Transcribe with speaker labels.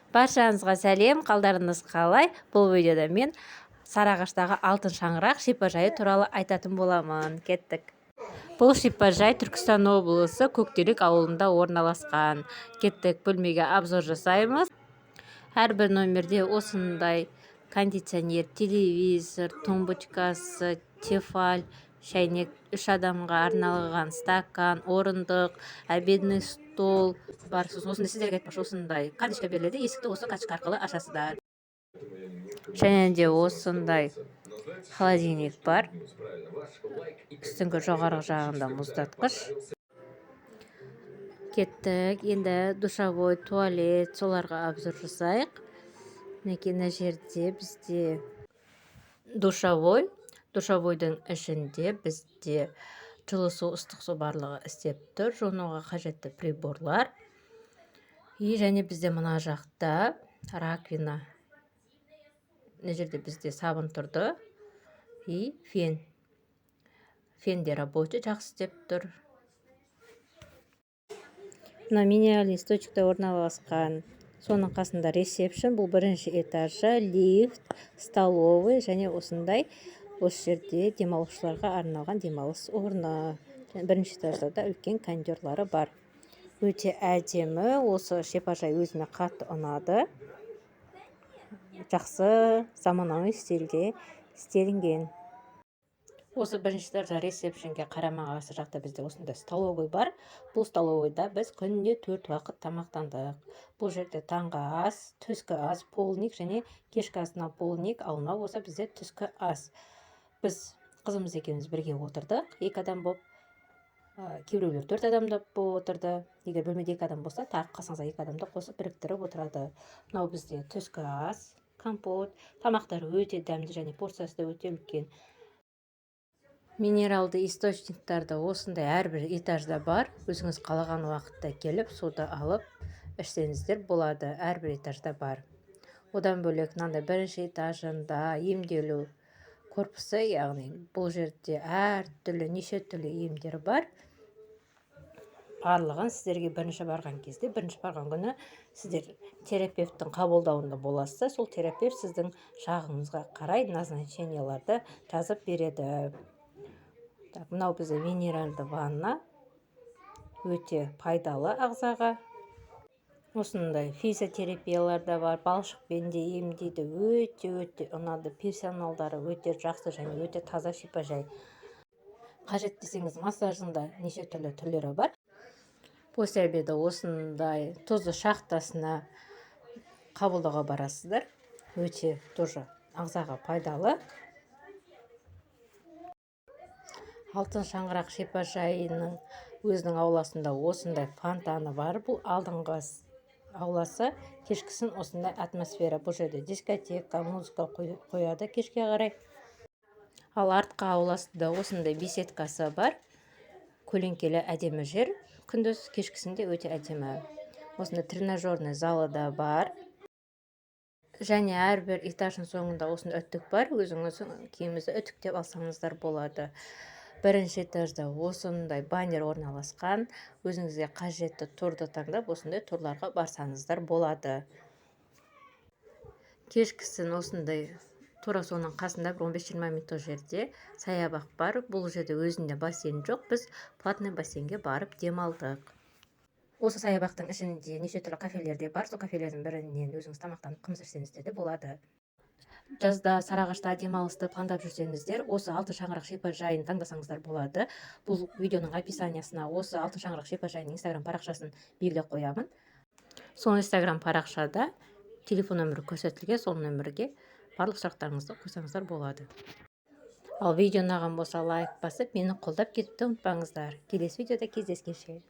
Speaker 1: Баршаңызға сәлем, қалдарыңыз қалай? Бұл видеода мен Сарыағаштағы алтын шаңырақ шипажайы туралы айтатын боламын. Кеттік. Бұл шипажай Түркістан облысы Көктерек ауылында орналасқан. Кеттік, бөлмеге обзор жасаймыз. Әрбір номерде осындай кондиционер, телевизор, тумбочкасы, тефаль, шайнек, 3 адамға арналған стакан, орындық, обедный стол бар. Осындай сіздерге айтпақшы, осындай карточка беріледі, есікті осы карточка арқылы ашасыздар. Және де осындай холодильник бар, үстіңгі жоғарғы жағында мұздатқыш. Кеттік, енді душевой, туалет, соларға обзор жасайық. Мінекей, мына жерде бізде душевойдың ішінде бізде жылы су, ыстық су барлығы істеп тұр. Жуынуға қажетті приборлар. Және бізде мына жақта раковина. Мына жерде бізде сабын тұрды. Фен де рабочий, жақсы істеп тұр. Мына минеральный источникте орналасқан. Соның қасында ресепшн, бұл бірінші этажы, лифт, столовый және осындай осы жерде демалушыларға арналған демалыс орны. Бірінші этажда да үлкен кондерлары бар. Өте әдемі, осы шипажай өзіме қатты ұнады. Жақсы заманауи стильде істелінген. Осы бірінші этажда ресепшнге қарама-қарсы жақта бізде осындай столовый бар. Бұл столовыйда біз күнде 4 уақыт тамақтандық. Бұл жерде таңғы ас, түскі ас, полдник және кешкі асына полдник, ал мынау болса бізде түскі ас. Біз қызымыз екеуміз бірге отырдық, 2 адам болып. Кейбіреулер 4 адамда болып отырды. Егер бөлмеде 2 адам болса, тағы қасыңызға 2 адамды қосып біріктіріп отырады. Мынау бізде түскі ас, компот, тамақтар өте дәмді және порциясы да өте үлкен. Минералды источниктарды осындай әрбір этажда бар. Өзіңіз қалаған уақытта келіп, суды алып ішсеңіздер болады. Әрбір этажда бар. Одан бөлек мынандай бірінші этажында емделу корпусы, яғни бұл жерде әртүрлі неше түрлі емдер бар. Барлығын сіздерге бірінші барған күні сіздер терапевттің қабылдауында боласыз. Сол терапевт сіздің шағыңызға қарай назначенияларды жазып береді. Мынау бізде минералды ванна, өте пайдалы ағзаға. Осындай физиотерапиялар да бар, балшықпен де емдейді, өте ұнады. Персоналдары өте жақсы және өте таза шипажай. Қажет десеңіз, массаждың да неше түрлі түрлері бар. После обеда осындай тұзды шахтасына қабылдауға барасыздар. Өте тоже ағзаға пайдалы. Алтын шаңырақ шипажайының өзінің ауласында осындай фонтаны бар. Бұл алдыңғы ауласы, кешкісін осындай атмосфера. Бұл жерде дискотека, музыка қояды кешке қарай. Ал артқы ауласында осындай беседкасы бар. Көлеңкелі әдемі жер. Күндіз кешкісінде өте әдемі. Осында тренажерный залы да бар. Және әрбір этаждың соңында осындай үтік бар. Өзіңіз киіміңізді үтіктеп алсаңыздар болады. Бірінші этажда осындай баннер орналасқан. Өзіңізге қажетті турды таңдап, осындай турларға барсаңыздар болады. Кешкісін осындай тура соның қасында 15-20 минут жерде саябақ бар. Бұл жерде өзінде бассейн жоқ. Біз платный бассейнге барып демалдық. Осы саябақтың ішінде неше түрлі кафелер де бар. Сол кафелердің бірінен өзіңіз тамақтанып қымыз ішсеңіздер де болады. Жазда Сарыағашта демалысты пландап жүрсеңіздер, осы алтын шаңырақ шипажайын таңдасаңыздар болады. Бұл видеоның описаниясына осы алтын шаңырақ шипажайының инстаграм парақшасын белгілеп қоямын. Сол инстаграм парақшада телефон нөмірі көрсетілген, сол нөмірге барлық сұрақтарыңызды қойсаңыздар болады. Ал видео ұнаған болса лайк басып, мені қолдап кетуді ұмытпаңыздар. Келесі видеода кездескенше.